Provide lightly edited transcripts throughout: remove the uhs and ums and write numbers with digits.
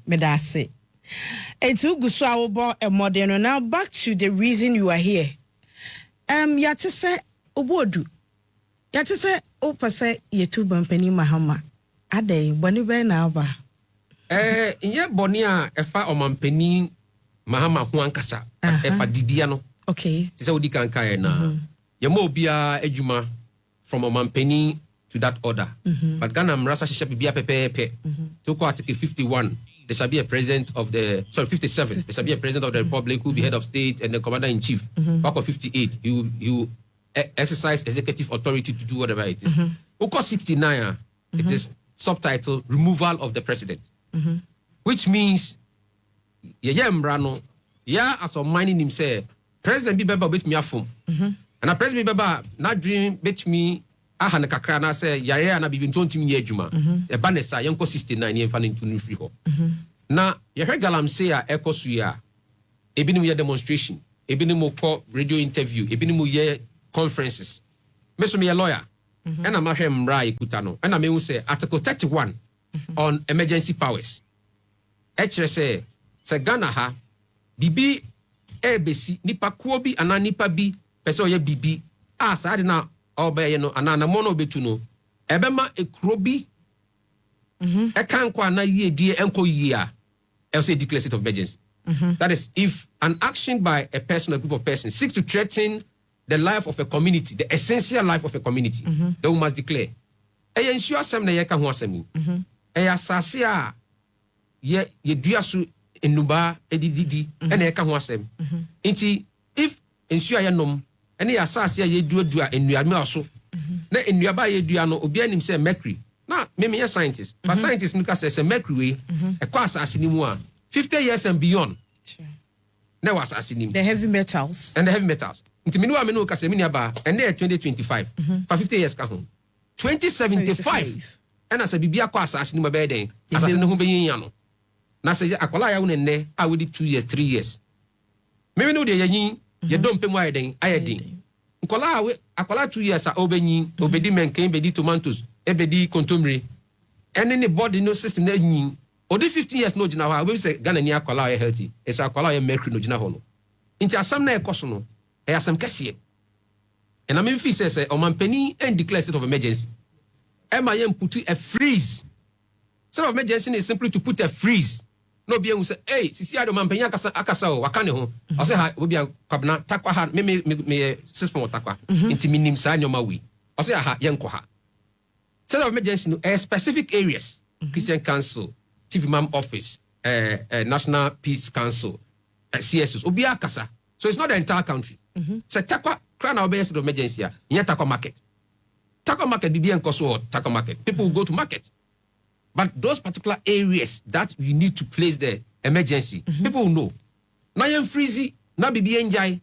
Medase. It's Uguswa Obo a modern. Now back to the reason you are here. Yatise Obodu. Yatise Opase Yetu Bampeni Mahama. Ade boni be na ba. Inye boni a efa omampeni Mahama ho ankasa. Efa dibia no. Okay. Tise odi kanka na. Yemo obia adwuma from omampeni to that order. But Ghana mrasa shisha bibia pepepe. To Article 51. There shall be a president of the 57. There shall be a president of the republic who will be head of state and the commander in chief. Article 58. You exercise executive authority to do whatever it is. Article 69. It is subtitle removal of the president, which means mbrano as of mining him say president be beba bet me afum and a president be beba na dream bet me aha na kakra na say yare na bibi ntontim ye adwuma e ba ne sa yenko 69 ye mfa ne ntunu free ho na ye hwe Galamsey a ekosu ya ebinim ye demonstration ebinim ko radio interview ebinim ye conferences meso me ye lawyer and I'm Kutano. And I mean, say Article 31 on emergency powers. Say Ghana ha bibi ebesi nipa kuobi ana nipa bi pese ye bibi sa na obe no ana mono betu no ebema ekrobi kan kwa na ye die enko ye a say declare state of emergency. That is, if an action by a person or group of persons seeks to threaten the life of a community, the essential life of a community, they must declare. E ensure asem na ye ka ho asem. E asase a ye duasu enuba edididi e na ye ka ho asem. Nti if ensure ye nom ene ya asase a ye duadua enuame oso. Na enuaba ye dua no obi anim say mercury. Na me ye scientist. But scientists nika say mercury we e kwa asase ni mu a 50 years and beyond. Na was asase ni. The heavy metals. And the heavy metals. Nti minu amenu kasemini aba and there 2025 for 50 years ka ho 2075 and as a bibia kwa asase ni mabe den asase ne ho beyin no na se akola ya wonenne a we 2 years 3 years me no de yanyin ye dompe mu ayeden ayedin akola 2 years a obenyin obedi menken bedi tomatoes ebedi kontomire ene ne body no system na yin odi 15 years no gina ho we say Ghana ni akola ya healthy eso akola ya mercury no gina ho no nti asam na ekoso no some kesiye. And I mean, if he says, Omampeni and declare state of emergency, MIM put a freeze. State of emergency is simply to put a freeze. No be able to say, hey, Sisi Ado Mampeni akasa o wakane ho. I say, ha, we be a kabna takwa ha me system takwa. Inti minim sa nyoma wi. I say, ha yenko ha. State of emergency no specific areas. Christian Council, Chief Imam Office, National Peace Council, CSOs. Obi akasa. So it's not the entire country. So takwa crown our base of emergency in takwa market. Takwa market be bien koso takwa market. People will go to market. But those particular areas that you need to place the emergency, people will know. Na yen freezy, na bibi enjai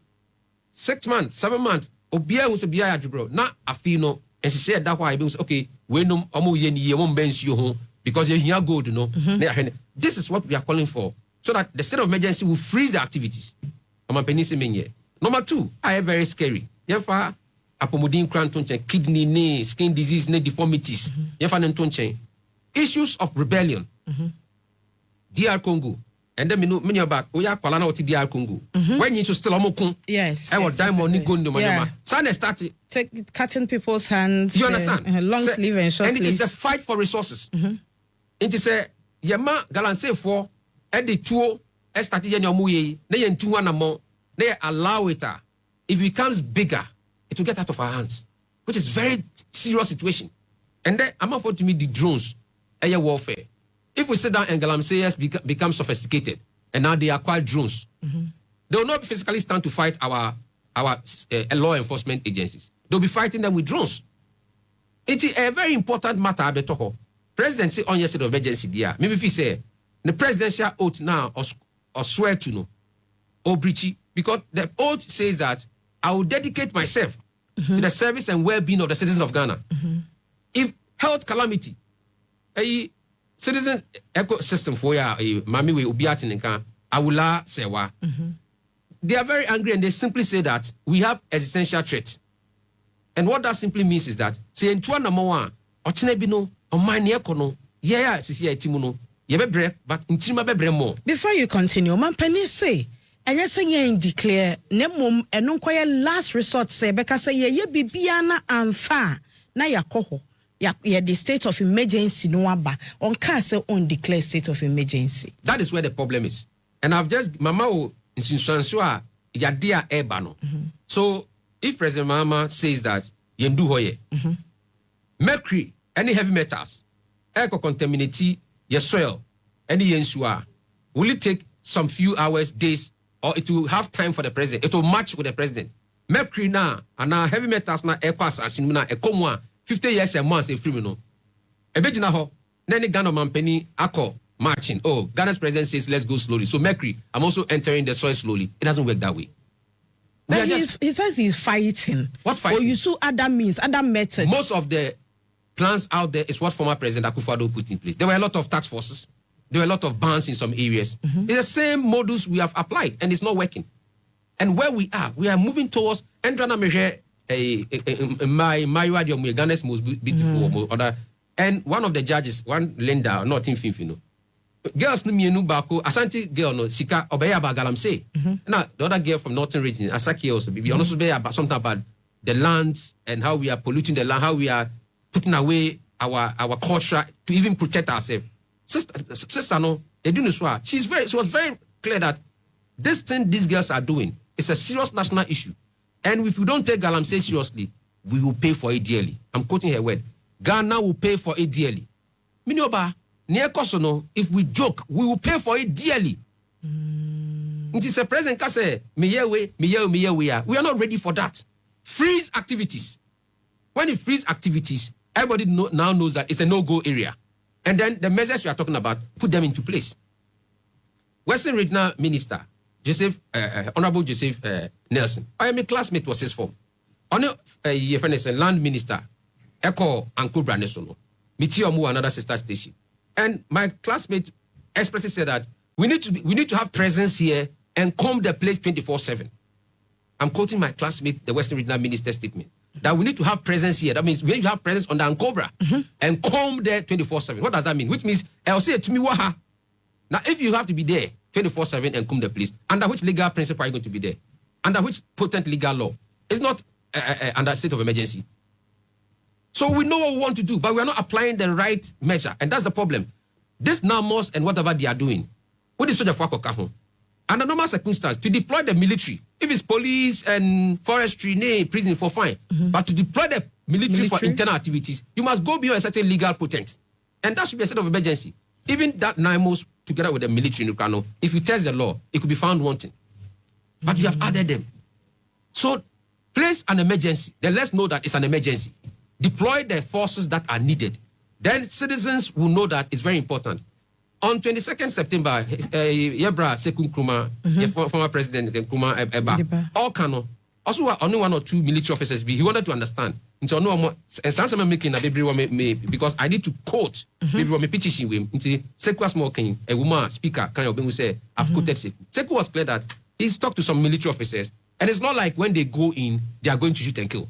6 months, 7 months, obia who se bia adubro. Na afino and she said that why okay, we no omo ye ni ye won bensi ho because you hear gold no. This is what we are calling for so that the state of emergency will freeze the activities. Number 2, I am very scary. Yefa apomodin krantonchen, kidney ne, skin disease ne, deformities. Yefa nentonchen. Issues of rebellion. DR Congo. And then many about oya kwalana oti DR Congo. When you still omokun. Yes. I was diamond ni go no manema. Sana started cutting people's hands. You understand? Long sleeve and short sleeves. And it is the fight for resources. It is a yema Galamsey for the tuo started yenyomuye na yentu na mo they allow it if it becomes bigger it will get out of our hands, which is very serious situation. And then I'm about to meet the drones air warfare. If we sit down and Galamsey become sophisticated and now they acquire drones, they will not physically stand to fight our law enforcement agencies. They'll be fighting them with drones. It is a very important matter. President say on your state of emergency there. Maybe if he say the presidential oath now or swear to no or breachy, because the oath says that I will dedicate myself to the service and well-being of the citizens of Ghana. If health calamity, a citizen ecosystem for ya, mami we ubiati nka, awula sewa. They are very angry and they simply say that we have existential threat. And what that simply means is that say in 2 number 1, ochine bino, omani ekono, yeah, sisi etimuno. ye be bre but intima be bre more. Before you continue, man penny say and you say you declare nemum and no last resort say because say ye bibiana and fa na yakoho ya the state of emergency no aba on car say on declare state of emergency. That is where the problem is. And I've just mama o insinuation ya dia eba no. So if President Mahama says that yendu hoye mercury any heavy metals eco contaminate your soil any yensua will it take some few hours, days, or it will have time for the president? It will match with the president. Mercury now and now heavy metals na eco assassin na eco 50 years a month a criminal. Ebejina ho nani Ghana mampeni ako marching. Oh, Ghana's president says let's go slowly. So Mercury, I'm also entering the soil slowly. It doesn't work that way. He says he's fighting. What fighting? Or you saw other means, other methods. Most of the plans out there is what former President Akufo-Addo put in place. There were a lot of task forces. There were a lot of bans in some areas. It's the same modus we have applied, and it's not working. And where we are moving towards Endrana Meje, my Ghana's most beautiful other. And one of the judges, one lender, not in Finfino. Girls no mienu bako, Asante girl no sika obey about Galamsey. Now the other girl from Northern region, Asaki also be honest about something about the lands and how we are polluting the land, how we are putting away our culture to even protect ourselves. Sister no, she was very clear that this thing these girls are doing is a serious national issue. And if we don't take Galamsey seriously, we will pay for it dearly. I'm quoting her word. Ghana will pay for it dearly. Minioba, if we joke, we will pay for it dearly. It is a president can say, we are not ready for that. Freeze activities. When you freeze activities, everybody now knows that it's a no-go area. And then the measures we are talking about, put them into place. Western Regional Minister, Honorable Joseph Nelson, I am a classmate was his form. Land Minister, Eko Ankubra Nesono, Mitiomu, another sister station. And my classmate expressly said that we need to have presence here and comb the place 24/7. I'm quoting my classmate, the Western Regional Minister's statement, that we need to have presence here. That means we need to have presence on the Ankobra and comb there 24/7. What does that mean? Which means I'll say to me, waha. Now, if you have to be there 24/7 and comb the place, under which legal principle are you going to be there? Under which potent legal law? It's not under state of emergency. So we know what we want to do, but we are not applying the right measure. And that's the problem. This NAMOS and whatever they are doing, what is soldier for Kaho? Under normal circumstances, to deploy the military, if it's police and forestry, prison for fine. But to deploy the military for internal activities, you must go beyond a certain legal potent. And that should be a state of emergency. Even that NAMOS together with the military in Ukano, if you test the law, it could be found wanting. But you have added them. So place an emergency. Then let's know that it's an emergency. Deploy the forces that are needed. Then citizens will know that it's very important. On 22nd September, Yebra Sekun Kruma, former President Kruma Eba, all Kano, also only one or two military officers, he wanted to understand. Into no and some making a baby because I need to quote baby petition with him. Into Seku smoking a woman speaker kind of being say I've quoted Seku. Seku was clear that he's talked to some military officers, and it's not like when they go in, they are going to shoot and kill.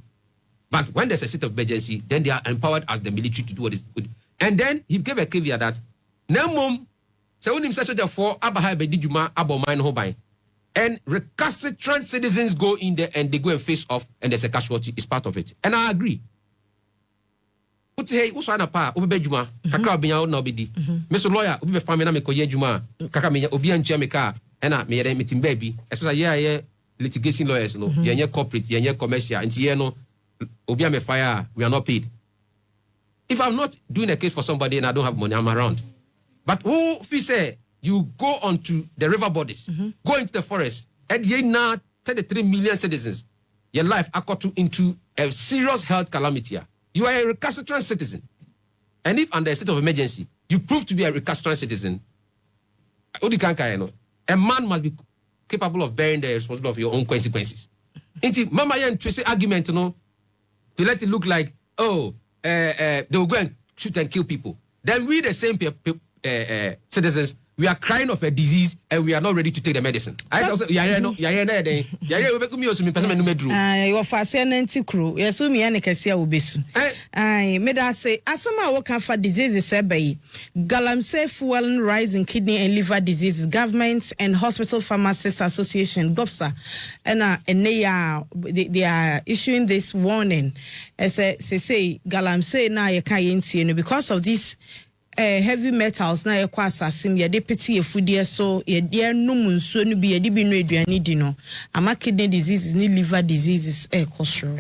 But when there's a state of emergency, then they are empowered as the military to do what is good. And then he gave a caveat that Namum so when him say therefore Abaha Bedijuma Abomine Hobine. And recalcitrant citizens go in there and they go and face off, and there's a casualty. It's part of it. And I agree. Hey, what's on pa? Obi Juma, Kakra Binya no bidi. Mr. Lawyer, Obi Famina me koye Juma, Kakamia, Obi and Jamaica, and I made a meeting baby. Especially yeah, litigation lawyers, no, yeah, corporate, yeah, commercial, and no, Obi me fire, we are not paid. If I'm not doing a case for somebody and I don't have money, I'm around. But who if you say you go onto the river bodies, go into the forest, and you now 33 million citizens, your life into a serious health calamity. You are a recalcitrant citizen. And if under a state of emergency, you prove to be a recalcitrant citizen, a man must be capable of bearing the responsibility of your own consequences. Into Mama Yan to say argument, to let it look like, they will go and shoot and kill people. Then we, the same citizens, we we are crying of a disease and we are not ready to take the medicine. I also yare no we be kumi osu me person no medru. Your fase na ntikru. Yesu mi ane kese a obesu. Me da say asama wo kan fa diseases ebe. Galamsey fuel rise in kidney and liver diseases. Government and Hospital Pharmacists Association GOPSA and they are issuing this warning. As say Galamsey na ye kan yentie because of this heavy metals na ekwa asasim ye de peti efudie so ye de num nsuo no bi ye de bi no aduane di no ama kidney diseases ni liver diseases ekosro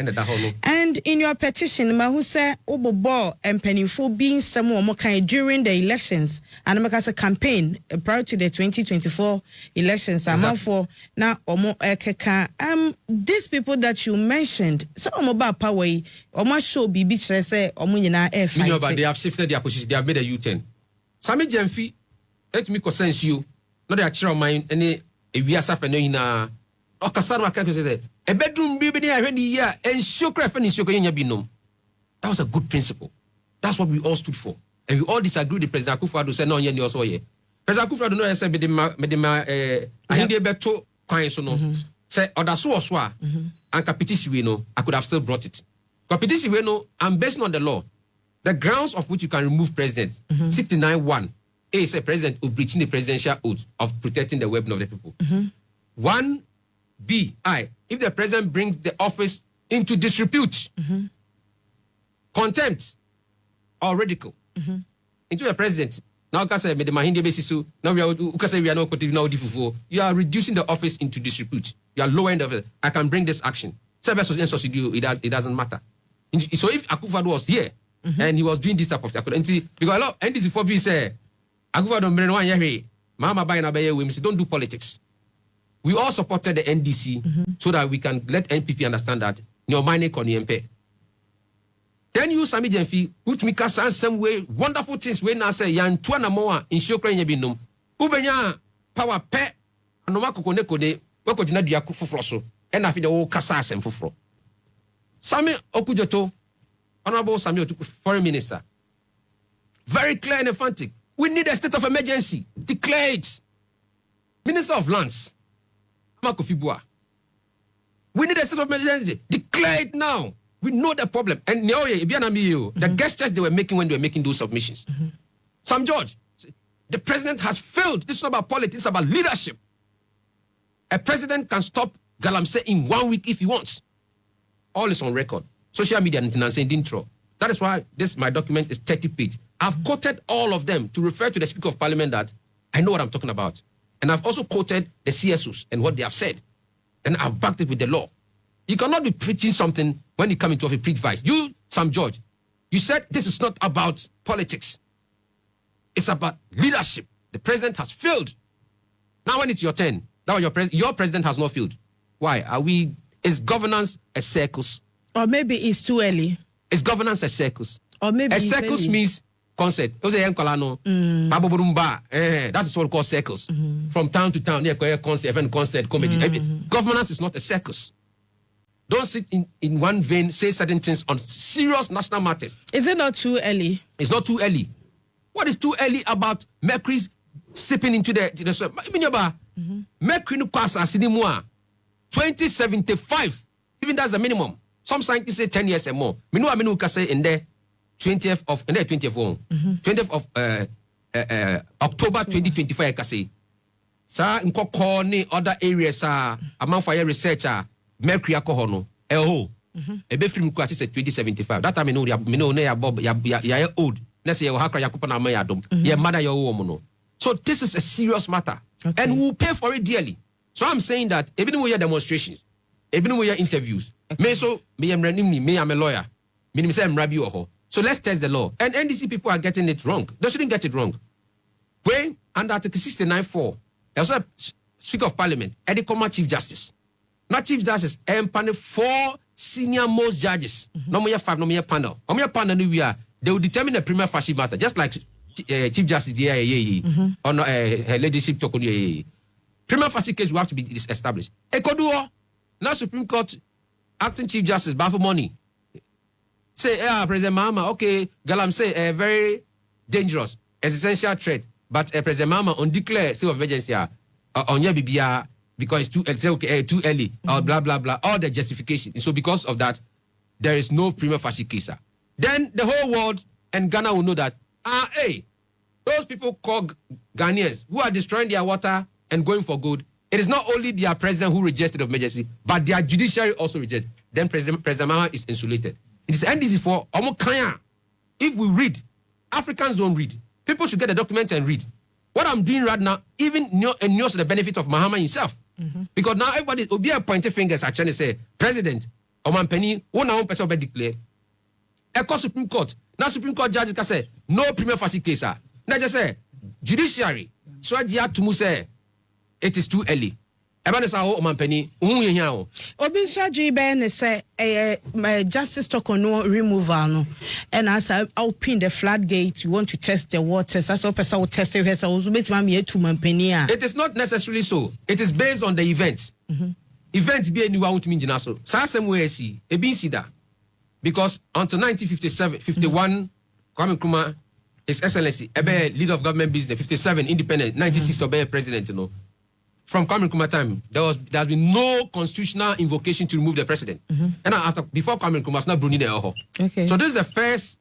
and in your petition ma hu say obobo empanifo bi nsem wo kan during the elections and make us a campaign prior to the 2024 elections for na omo ekeka these people that you mentioned so omo ba power omo show bibi kire say omo nyina e fight they have shifted their position, they have made a U-turn. Sami Jemfi, let me consense you. Not the actual mind, any a Viasa Fenina, or Cassandra said, a bedroom baby, I read the year, and Shokraf and Shokoya Binum. That was a good principle. That's what we all stood for. And we all disagree with President Akufo-Addo said, no, yen also here. President Akufo-Addo no said, Medema, I think they beto, Quainsono, say, or that's so, and Petitions, I could have still brought it. Petitions, I'm based on the law. The grounds of which you can remove president, 69(1), A is a president who breaching the presidential oath of protecting the weapon of the people. 1B, if the president brings the office into disrepute, contempt, or ridicule into the president. Now, you are reducing the office into disrepute. You are lowering the office. I can bring this action. It doesn't matter. So if Akufo-Addo was here, and he was doing this type of thing. Because a lot NDC for be say, Mahama don't do politics. We all supported the NDC so that we can let NPP understand that your money can MP. Then you Sami Jemfi, which make us some way wonderful things when I say yan tuana moa in Shokra Yabinum. Ubenya power pe anomako kone wako jina dia kufufroso. And I feel the whole kasa sem fufro. Sami Okujoto. Honorable Samuel, Foreign Minister, very clear and emphatic. We need a state of emergency. Declare it. Minister of Lands, Amakofibua. We need a state of emergency. Declare it now. We know the problem. And the gestures they were making when they were making those submissions. Sam George, the president has failed. This is not about politics, it's about leadership. A president can stop Galamsey in 1 week if he wants. All is on record. Social media and saying intro. That is why my document is 30 pages. I've quoted all of them to refer to the Speaker of Parliament that I know what I'm talking about. And I've also quoted the CSOs and what they have said. And I've backed it with the law. You cannot be preaching something when you come into a preach vice. You, Sam George, you said this is not about politics. It's about leadership. The president has failed. Now when it's your turn, now your president has not failed. Why? Is governance a circus? Or maybe it's too early. Is governance a circus? Or maybe a circus means concert. That's what we call circles. From town to town, concert, comedy. Governance is not a circus. Don't sit in one vein, say certain things on serious national matters. Is it not too early? It's not too early. What is too early about mercury sipping into the soil? Mercury no pass as 2075. Even that's the minimum. Some scientists say 10 years and more. Minu can say in the 20th of October 2025 I can say. Sa nkoko ni other areas among fire researcher mercury alcohol no ebe film ko ati say 2075. That time minu na ya bob ya old. Na say ya hakra yakopa na ya dom. Ya mother your woman no. So this is a serious matter. Okay. And we'll pay for it dearly. So I'm saying that even when we have demonstrations, even when we have interviews, me am a lawyer. So let's test the law. And NDC people are getting it wrong. They shouldn't get it wrong. When under Article 69(4), also Speaker of Parliament, Edikoma Chief Justice. Not Chief Justice, and 4 senior most judges. No more 5, no more panel. No more panel, they will determine the prima facie matter, just like Chief Justice on leadership token. Prima facie case will have to be established. Ekoduo, now Supreme Court acting Chief Justice, but for money. Say, President Mahama, okay, Galamsey, very dangerous, existential threat. but President Mahama on declare state of emergency on your BBR because it's too too early or blah blah blah, all the justification. So because of that, there is no prima facie case. Then the whole world and Ghana will know that hey, those people called Ghanaians who are destroying their water and going for good, it is not only their president who rejects state of emergency, but their judiciary also rejects. Then President Mahama is insulated. It is NDC for Omo Kanya. If we read, Africans don't read. People should get the document and read. What I'm doing right now, even knows the benefit of Mahama himself. Because now everybody will be pointing fingers at trying to say, President, Oman Penny, one person will declare. Echo Supreme Court. Now Supreme Court judges can say, no prima facie case. Now just say, judiciary. So I to mu say, it is too early. Obi Swaji Ben say justice talk on no removal no, and as I open the floodgate, you want to test the waters. As a person will test it. It is not necessarily so. It is based on the events. Events be any want to mean so. Sasem way see a bin see that because until 1951, Kwame Nkrumah, His Excellency, leader of government business, 57 independent, 96 obey president, you know. From Kwame Nkrumah time, there has been no constitutional invocation to remove the president. And before Kwame Nkrumah, it's not Bruni de Oho. Okay. So this is the first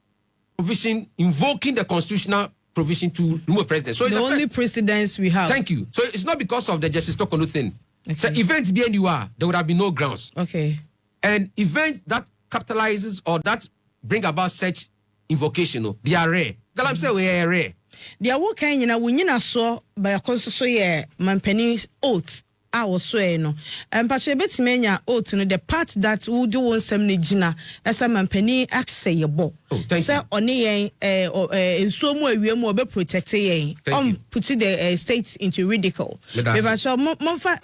provision invoking the constitutional provision to remove president. So it's the only precedence we have. Thank you. So it's not because of the Justice Tokono thing. Okay. So events being you are, there would have been no grounds. Okay. And events that capitalizes or that bring about such invocation, they are rare. Galamsey we are rare. There were kind of saw by a constitution Mampeni's oath. I was so no. And Pachabet mania oath no the part that would do one some Nigina as a Mampeni actually your bo. Sir Oni in so more we more be protected putting the states into ridicule. Monfa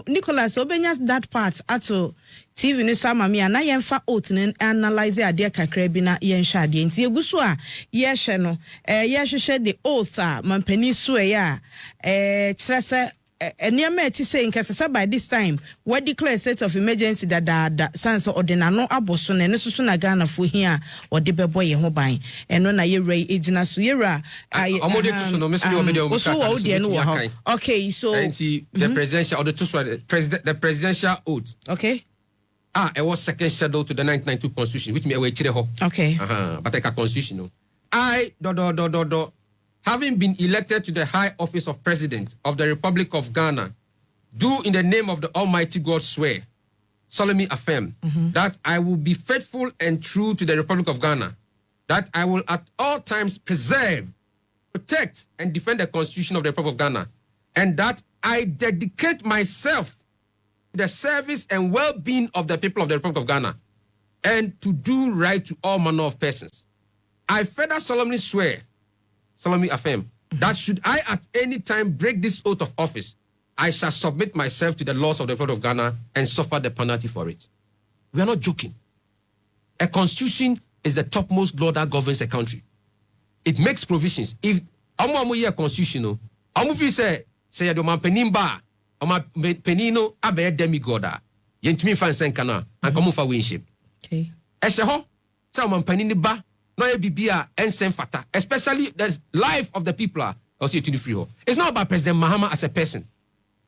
Nicholas Obenyas that part at all. TV ni sama mi ana yemfa oath ni analyze ade kakra bi na yensha ade nti eguso a yehwe no yehwehwe the oath a mampani so ya kire se eniema eti say nkasesa by this time we declare state of emergency da sense ordinano aboso na nesusu na Ghana fo hia ode bebo ye ho ban eno na yewra ejina so yewra omode to so no meso omede omaka okay so the presidential or the presidential oath okay. It was second schedule to the 1992 constitution, which me away chire ho. Okay. But like a constitution. I having been elected to the high office of President of the Republic of Ghana, do in the name of the Almighty God swear, solemnly affirm that I will be faithful and true to the Republic of Ghana, that I will at all times preserve, protect, and defend the Constitution of the Republic of Ghana, and that I dedicate myself the service and well-being of the people of the Republic of Ghana, and to do right to all manner of persons. I further solemnly swear, solemnly affirm, that should I at any time break this oath of office, I shall submit myself to the laws of the Republic of Ghana and suffer the penalty for it. We are not joking. A constitution is the topmost law that governs a country. It makes provisions. If amu a constitution, amu fi say you man penimba. Oma penino abe demigod a yentumi fa nsenka na anka mo fa winship okay ehye ho say oma penini ba no ye bibia ensen fata especially the life of the people also to the free ho. It's not about President Mahama as a person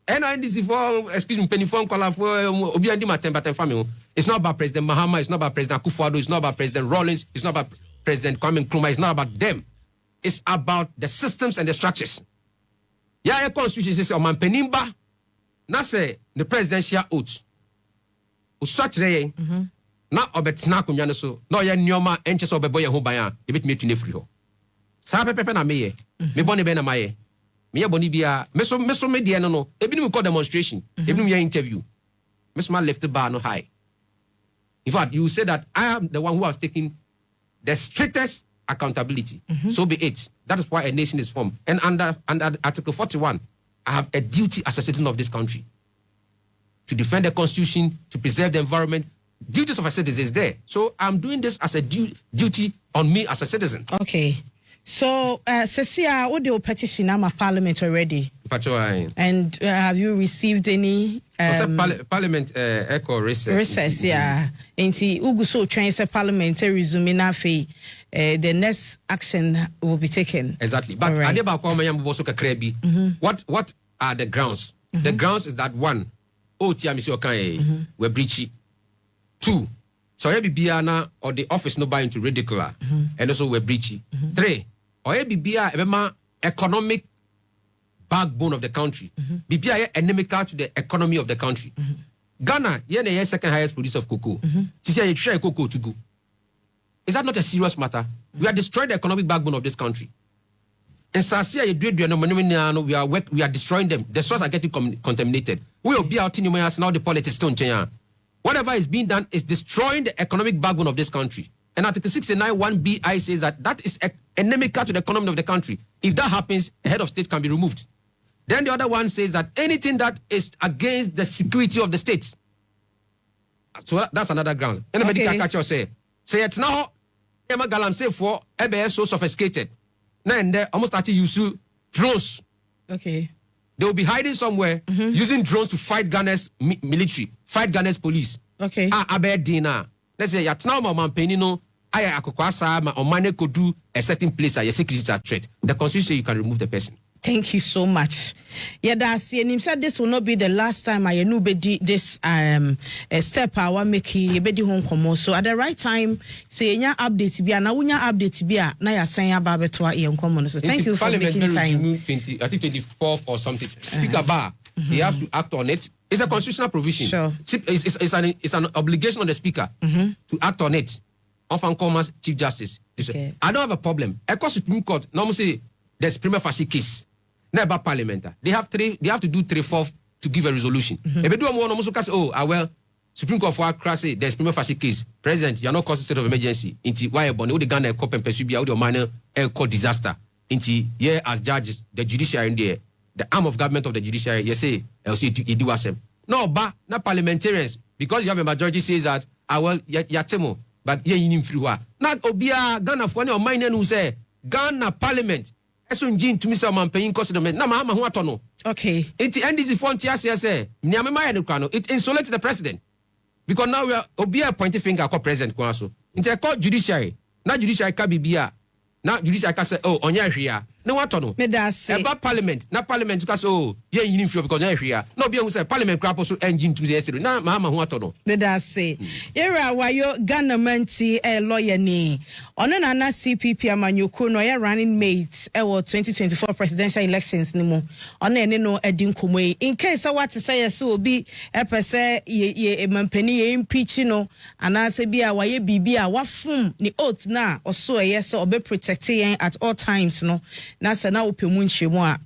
and this for excuse me penifon kwala for obi andi matem batem family. It's not about President Mahama, it's not about President Akufo-Addo, it's not about President Rawlings, it's not about President Kwame Nkrumah, it's not about them. It's about the systems and the structures. Yeah, constitution says oma penimba na say the presidential oath usachire na obetena konwa ne so na oye nneoma enche so obebo ye ho ban a ebetime tu ne free ho sa pepepe na meye me boni be na maye me ye boni bia meso me de no ebinim call demonstration ebinim ye interview meso ma left the bar no high. In fact, you say that I am the one who has taken the strictest accountability. So be it. That is why a nation is formed. And under Article 41, I have a duty as a citizen of this country to defend the constitution, to preserve the environment. Duties of a citizen is there. So I'm doing this as a duty on me as a citizen. Okay. So, Cecilia, what the petition am a parliament already? And have you received any parliament echo recess? Recess, yeah. And see, Uguso trains a parliamentary resume na fe. The next action will be taken. Exactly. But what are the grounds? The grounds is that 1, we're breaching. 2, so biana or the office no buy into ridiculous, and also we're breaching. 3, or bibia economic backbone of the country. Bibia endemical to the economy of the country. Ghana, the second highest producer of cocoa. You try cocoa to go. Is that not a serious matter? We are destroying the economic backbone of this country. And Sasia, we are destroying them. The sources are getting contaminated. We will be out in now the politics don't change. Whatever is being done is destroying the economic backbone of this country. And Article 69 1BI says that is endemical to the economy of the country. If that happens, the head of state can be removed. Then the other one says that anything that is against the security of the state. So that's another ground. Anybody can catch us say it's now Galamsey for so sophisticated. Now and there almost started using drones. Okay. They will be hiding somewhere using drones to fight Ghana's military, fight Ghana's police. Okay. Aberdina. Let's say now my penino aya akokwasa ma omane could do a certain place a security threat. The constitution says you can remove the person. Thank you so much. Yeah, that's and him said this will not be the last time I knew this step I want make bedi home come. So at the right time, say nya update be na unya update be na ya send about beto e come. So thank you for making time. 20, I think 24th or something. Speaker Bar, he has to act on it. It's a constitutional provision. Sure. It's an obligation on the speaker to act on it. Often come as Chief Justice. Okay. I don't have a problem. Across Supreme Court, normally say there's prima facie case. Never parliament. They have to do 3/4 to give a resolution. If they do one almost say, well, Supreme Court for Accra say there's prima facie case. President, you are not causing state of emergency. Inti why born the Ghana cop and pursue the minor called disaster. Inti as judges, the judiciary in there, the arm of government of the judiciary, you say, you do asem. No, but not parliamentarians, because you have a majority says that yatemo, but you free wa. Not obia Ghana for any minor who say Ghana Parliament. To me, paying cost of na Mahama who atono. Okay. It's NDC font say it insulates the president. Because now we are obia pointing finger called president kwaso. It's a court judiciary. Na judiciary ka bibia. Na judiciary ka say onya hwea. Na watono. Me da say. About parliament. Na parliament ka say ye yin free because onya hwea. No bia who say parliament crap so engine to me yesterday. Na Mahama who atono. Me da say. Era wayo Ghana manti lawyer ni. Ono na CPP amanyoko no ye running mate e 2024 presidential elections ni mo. Ono ene no edi nkomo yi. In case what say yes obi e pese ye mampani ye impeach no anase bia waye bibia wafum ni oath na oso ye se obe protect yen at all times no. Na se na opemu nchemu a